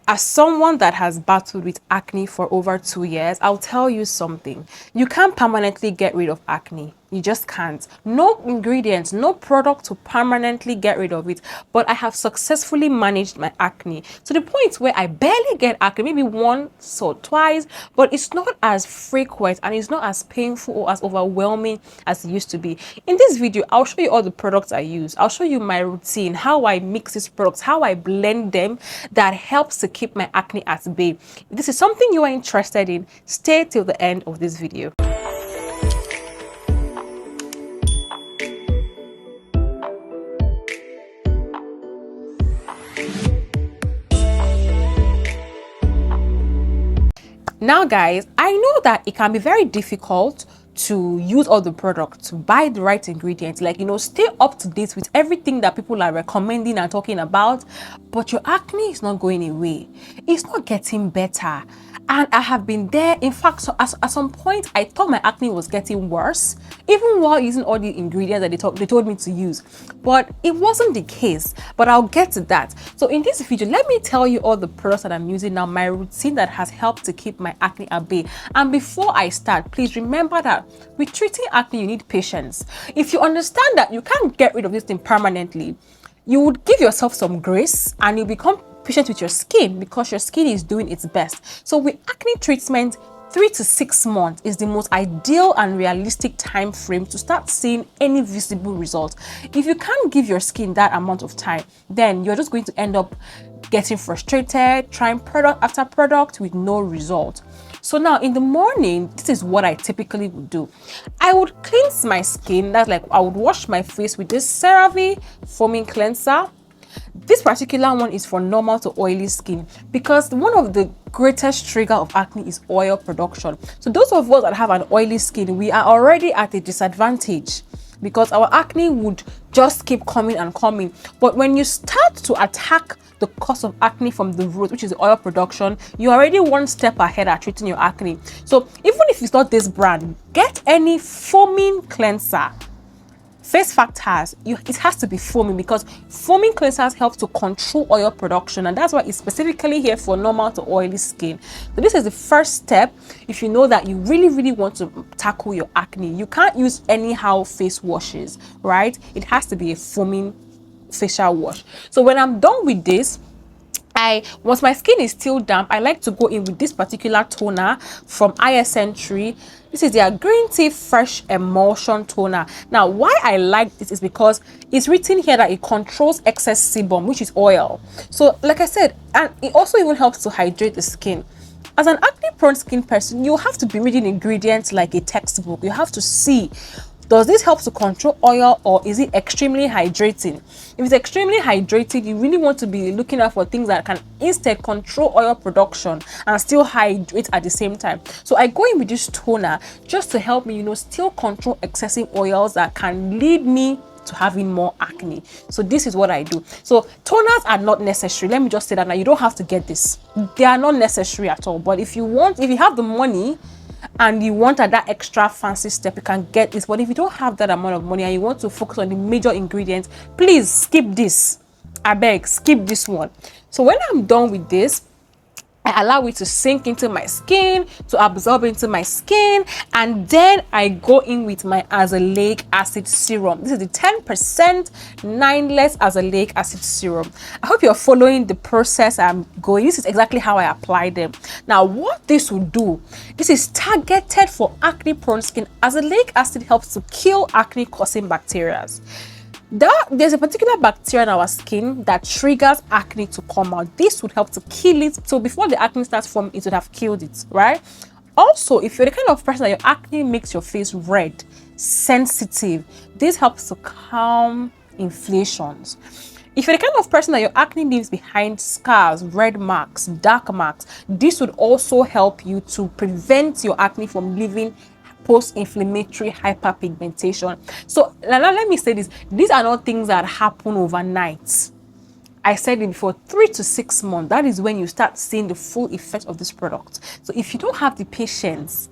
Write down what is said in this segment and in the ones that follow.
As someone that has battled with acne for over 2 years, I'll tell you something. You can't permanently get rid of acne. You just can't. No ingredients, no product to permanently get rid of it. But I have successfully managed my acne to the point where I barely get acne, maybe once or twice, but it's not as frequent and it's not as painful or as overwhelming as it used to be. In this video, I'll show you all the products I use. I'll show you my routine, how I mix these products, how I blend them that helps to keep my acne at bay. If this is something you are interested in, stay till the end of this video. Now guys, I know that it can be very difficult to use all the products, to buy the right ingredients, like, stay up to date with everything that people are recommending and talking about, but your acne is not going away. It's not getting better. And I have been there. In fact, so at some point, I thought my acne was getting worse, even while using all the ingredients that they told me to use. But it wasn't the case. But I'll get to that. So in this video, let me tell you all the products that I'm using now, my routine that has helped to keep my acne at bay. And before I start, please remember that with treating acne, you need patience. If you understand that you can't get rid of this thing permanently, you would give yourself some grace and you become patient with your skin because your skin is doing its best. So with acne treatment, 3 to 6 months is the most ideal and realistic time frame to start seeing any visible results. If you can't give your skin that amount of time, then you're just going to end up getting frustrated, trying product after product with no result. So now in the morning, this is what I typically would do. I would cleanse my skin. That's like I would wash my face with this CeraVe foaming cleanser. This particular one is for normal to oily skin because one of the greatest trigger of acne is oil production. So those of us that have an oily skin, we are already at a disadvantage because our acne would just keep coming and coming. But when you start to attack the cause of acne from the root, which is the oil production, you're already one step ahead at treating your acne. So even if it's not this brand, get any foaming cleanser. Face Fact it has to be foaming because foaming cleansers help to control oil production, and that's why it's specifically here for normal to oily skin. So this is the first step if you know that you really want to tackle your acne. You can't use anyhow face washes, right? It has to be a foaming facial wash. So when I'm done with this, once my skin is still damp, I like to go in with this particular toner from ISN3. This is their green tea fresh emulsion toner. Now why I like this is because it's written here that it controls excess sebum, which is oil. So like I said, and it also even helps to hydrate the skin. As an acne prone skin person, you have to be reading ingredients like a textbook. You have to see, does this help to control oil or is it extremely hydrating? If it's extremely hydrating, you really want to be looking out for things that can instead control oil production and still hydrate at the same time. So I go in with this toner just to help me, still control excessive oils that can lead me to having more acne. So this is what I do. So toners are not necessary. Let me just say that now, you don't have to get this. They are not necessary at all. But if you have the money, and you want that extra fancy step, you can get this. But if you don't have that amount of money and you want to focus on the major ingredients, please skip this. I beg, skip this one. So when I'm done with this, I allow it to sink into my skin, to absorb into my skin, and then I go in with my azelaic acid serum. This is the 10% 9-less azelaic acid serum. I hope you're following the process I'm going. This is exactly how I apply them. Now, what this will do, this is targeted for acne-prone skin. Azelaic acid helps to kill acne-causing bacteria. There's a particular bacteria in our skin that triggers acne to come out. This would help to kill it. So before the acne starts forming, it would have killed it, right? Also, if you're the kind of person that your acne makes your face red, sensitive, this helps to calm inflammations. If you're the kind of person that your acne leaves behind scars, red marks, dark marks, this would also help you to prevent your acne from leaving post-inflammatory hyperpigmentation. So now let me say this. These are not things that happen overnight. I said it before, 3 to 6 months. That is when you start seeing the full effect of this product. So if you don't have the patience,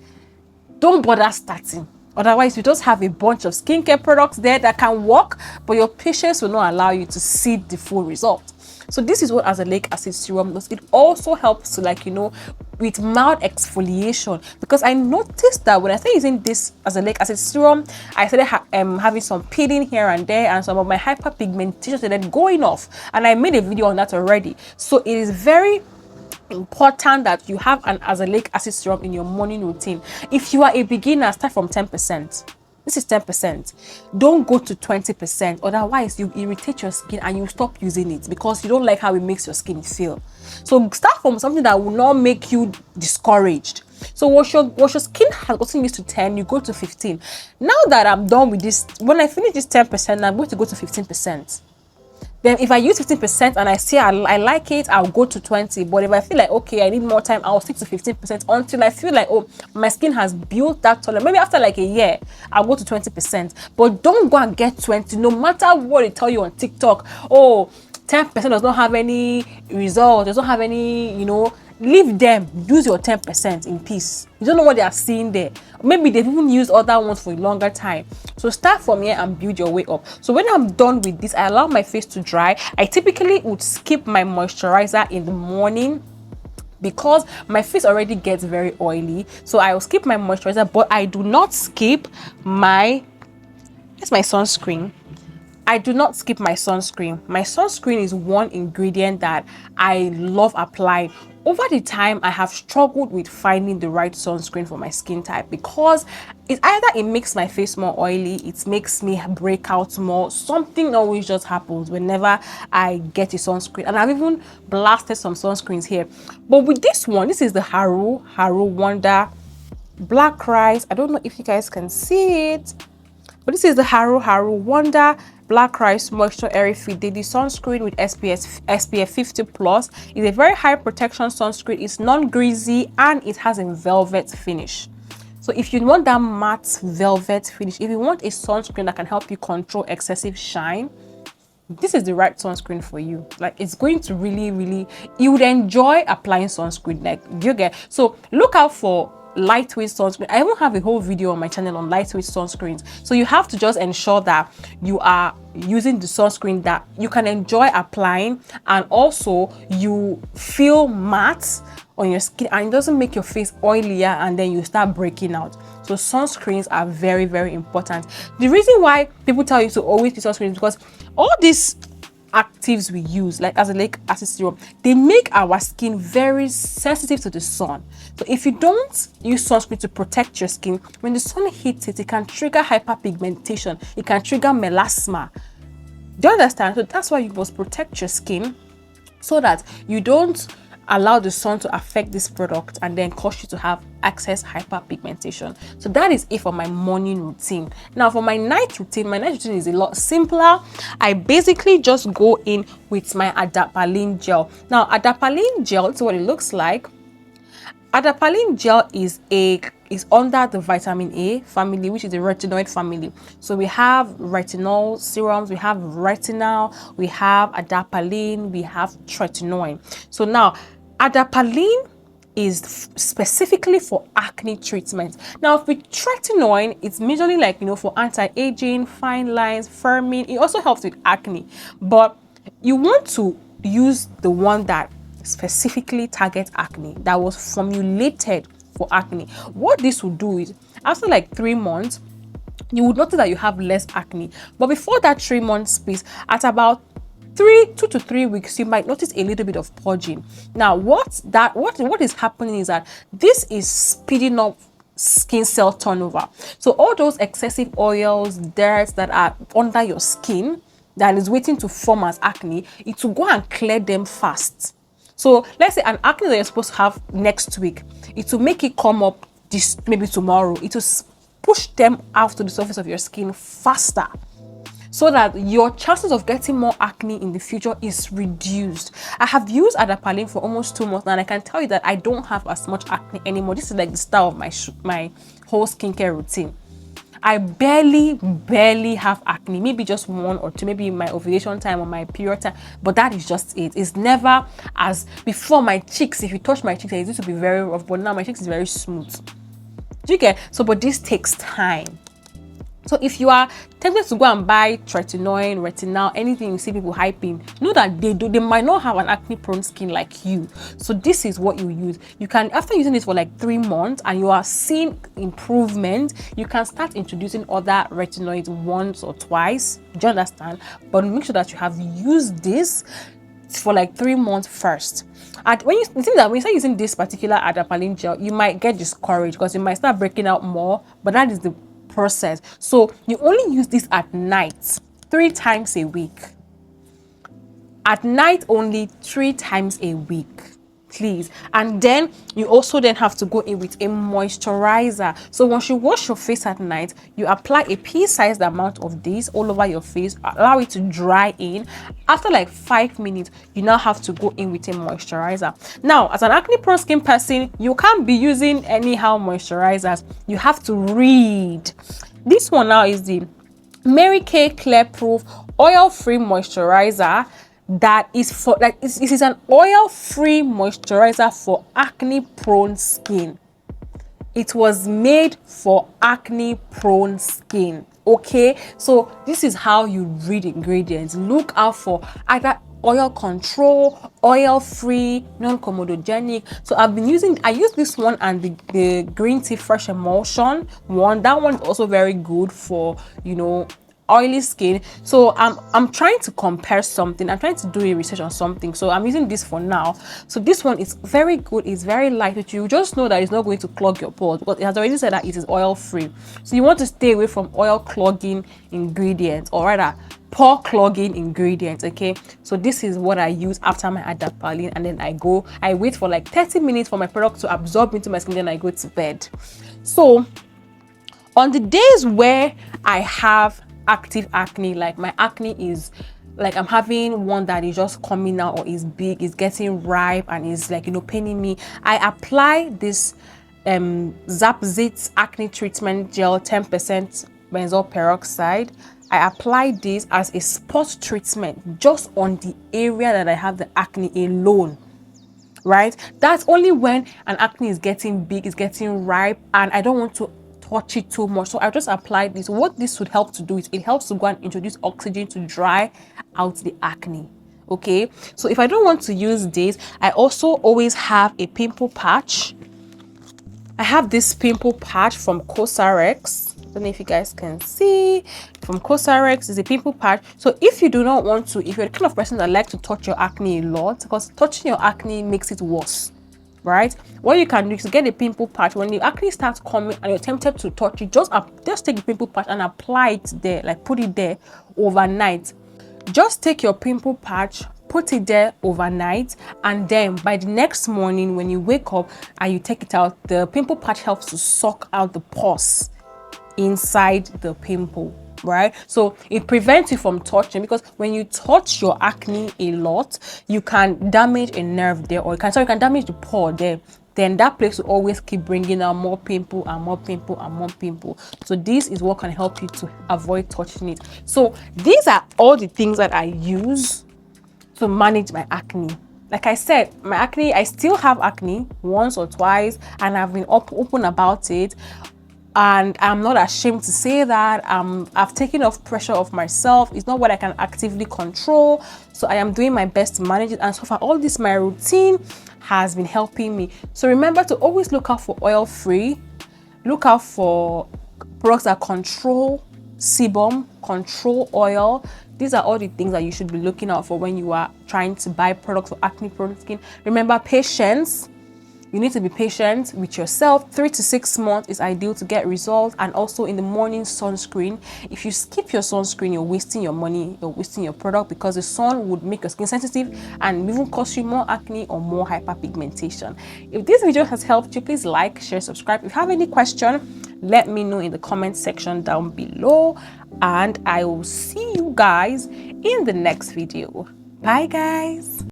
don't bother starting. Otherwise, you just have a bunch of skincare products there that can work, but your patience will not allow you to see the full result. So this is what azelaic acid serum does. It also helps to, like, you know, with mild exfoliation, because I noticed that when I started using this azelaic acid serum, I started having some peeling here and there, and some of my hyperpigmentation started going off, and I made a video on that already. So it is very important that you have an azelaic acid serum in your morning routine. If you are a beginner, start from 10%. This is 10%. Don't go to 20%, otherwise you irritate your skin and you stop using it because you don't like how it makes your skin feel. So start from something that will not make you discouraged. So once your skin has gotten used to 10, you go to 15. Now that I'm done with this, when I finish this 10%, I'm going to go to 15%. Then if I use 15% and I see I like it, I'll go to 20. But if I feel like, okay, I need more time, I'll stick to 15% until I feel like, oh, my skin has built that tolerance. Maybe after like a year, I'll go to 20%. But don't go and get 20. No matter what they tell you on TikTok, oh, 10% does not have any result, does not have any, you know, leave them. Use your 10% in peace. You don't know what they are seeing there. Maybe they've even used other ones for a longer time. So start from here and build your way up. So when I'm done with this, I allow my face to dry. I typically would skip my moisturizer in the morning because my face already gets very oily. So I will skip my moisturizer, but I do not skip my, here's my sunscreen. I do not skip my sunscreen. My sunscreen is one ingredient that I love applying. Over the time, I have struggled with finding the right sunscreen for my skin type because it's either it makes my face more oily, it makes me break out more. Something always just happens whenever I get a sunscreen. And I've even blasted some sunscreens here. But with this one, this is the Haru Wonder Black Rice. I don't know if you guys can see it, but this is the Haru Wonder Black Rice Moisture Airy Fit Daily Sunscreen with SPF 50 plus. It's a very high protection sunscreen. It's non-greasy and it has a velvet finish. So if you want that matte velvet finish, if you want a sunscreen that can help you control excessive shine, this is the right sunscreen for you. Like, it's going to really, you would enjoy applying sunscreen. Like, you get, so look out for lightweight sunscreen. I even have a whole video on my channel on lightweight sunscreens. So you have to just ensure that you are using the sunscreen that you can enjoy applying, and also you feel matte on your skin and it doesn't make your face oilier and then you start breaking out. So sunscreens are very important. The reason why people tell you to always use sunscreen is because all these actives we use, like azelaic acid serum, they make our skin very sensitive to the sun. So if you don't use sunscreen to protect your skin, when the sun hits it, it can trigger hyperpigmentation, it can trigger melasma. Do you understand? So that's why you must protect your skin so that you don't allow the sun to affect this product and then cause you to have excess hyperpigmentation. So that is it for my morning routine. Now for my night routine is a lot simpler. I basically just go in with my adapalene gel. Now adapalene gel, this is what it looks like. Adapalene gel is under the vitamin A family, which is the retinoid family. So we have retinol serums, we have retinol, we have adapalene, we have tretinoin. So now adapalene is specifically for acne treatment. Now with tretinoin, it's majorly like, you know, for anti-aging, fine lines, firming. It also helps with acne, but you want to use the one that specifically targets acne, that was formulated for acne. What this will do is after like 3 months, you would notice that you have less acne. But before that 3 month space, at about 2 to 3 weeks, you might notice a little bit of purging. Now what is happening is that this is speeding up skin cell turnover. So all those excessive oils, dirt that are under your skin that is waiting to form as acne, it will go and clear them fast. So let's say an acne that you're supposed to have next week, it will make it come up this maybe tomorrow. It will push them out to the surface of your skin faster, so that your chances of getting more acne in the future is reduced. I have used adapalene for almost 2 months now, and I can tell you that I don't have as much acne anymore. This is like the start of my whole skincare routine. I barely have acne, maybe just 1 or 2, maybe my ovulation time or my period time, but that is just it. It's never as before. My cheeks, if you touch my cheeks, it used to be very rough, but now my cheeks is very smooth. Do you get? So, but this takes time. So if you are tempted to go and buy tretinoin, retinol, anything you see people hyping, know that they might not have an acne prone skin like you. So this is what you use. You can, after using this for like 3 months and you are seeing improvement, you can start introducing other retinoids once or twice. Do you understand? But make sure that you have used this for like 3 months first. And when you think that when you start using this particular adapalene gel, you might get discouraged because you might start breaking out more, but that is the process. So you only use this at night 3 times a week. At night only 3 times a week, please. And then you also then have to go in with a moisturizer. So once you wash your face at night, you apply a pea-sized amount of this all over your face, allow it to dry in. After like 5 minutes, you now have to go in with a moisturizer. Now, as an acne prone skin person, you can't be using anyhow moisturizers. You have to read. This one now is the Mary Kay Clear Proof Oil-Free Moisturizer. That is for like this is an oil-free moisturizer for acne prone skin. It was made for acne prone skin. Okay, so this is how you read ingredients. Look out for either oil control, oil free, non-comedogenic. So I use this one and the green tea fresh emulsion one. That one is also very good for, you know, oily skin. So I'm trying to compare something. I'm trying to do a research on something, so I'm using this for now. So this one is very good. It's very light, but you just know that it's not going to clog your pores, but it has already said that it is oil free. So you want to stay away from oil clogging ingredients, or rather pore clogging ingredients. Okay, so this is what I use after my adapalene, and then I wait for like 30 minutes for my product to absorb into my skin, then I go to bed. So on the days where I have active acne, like my acne is like I'm having one that is just coming out or is big, is getting ripe and is like, you know, paining me, I apply this Zapzit acne treatment gel 10% benzoyl peroxide. I apply this as a spot treatment just on the area that I have the acne alone, right? That's only when an acne is getting big, is getting ripe, and I don't want to touch it too much. So I just applied this. What this would help to do is it helps to go and introduce oxygen to dry out the acne. Okay, so if I don't want to use this, I also always have a pimple patch. I have this pimple patch from Cosrx. I don't know if you guys can see. From Cosrx is a pimple patch. So if you do not want to, if you're the kind of person that like to touch your acne a lot, because touching your acne makes it worse, right? What you can do is get a pimple patch. When the acne starts coming and you're tempted to touch it, just take the pimple patch and apply it there, like put it there overnight. Just take your pimple patch, put it there overnight, and then by the next morning when you wake up and you take it out, the pimple patch helps to suck out the pus inside the pimple, right? So it prevents you from touching, because when you touch your acne a lot, you can damage a nerve there, or you can damage the pore there. Then that place will always keep bringing out more pimple and more pimple and more pimple. So this is what can help you to avoid touching it. So these are all the things that I use to manage my acne. Like I said, my acne, I still have acne once or twice, and I've been open about it. And I'm not ashamed to say that I've taken off pressure off myself. It's not what I can actively control, so I am doing my best to manage it. And so far, all this, my routine has been helping me. So remember to always look out for oil free, look out for products that control sebum, control oil. These are all the things that you should be looking out for when you are trying to buy products for acne prone skin. Remember, patience. You need to be patient with yourself. 3 to 6 months is ideal to get results. And also in the morning, sunscreen. If you skip your sunscreen, you're wasting your money, you're wasting your product, because the sun would make your skin sensitive and even cause you more acne or more hyperpigmentation. If this video has helped you, please like, share, subscribe. If you have any question, let me know in the comment section down below, and I will see you guys in the next video. Bye guys.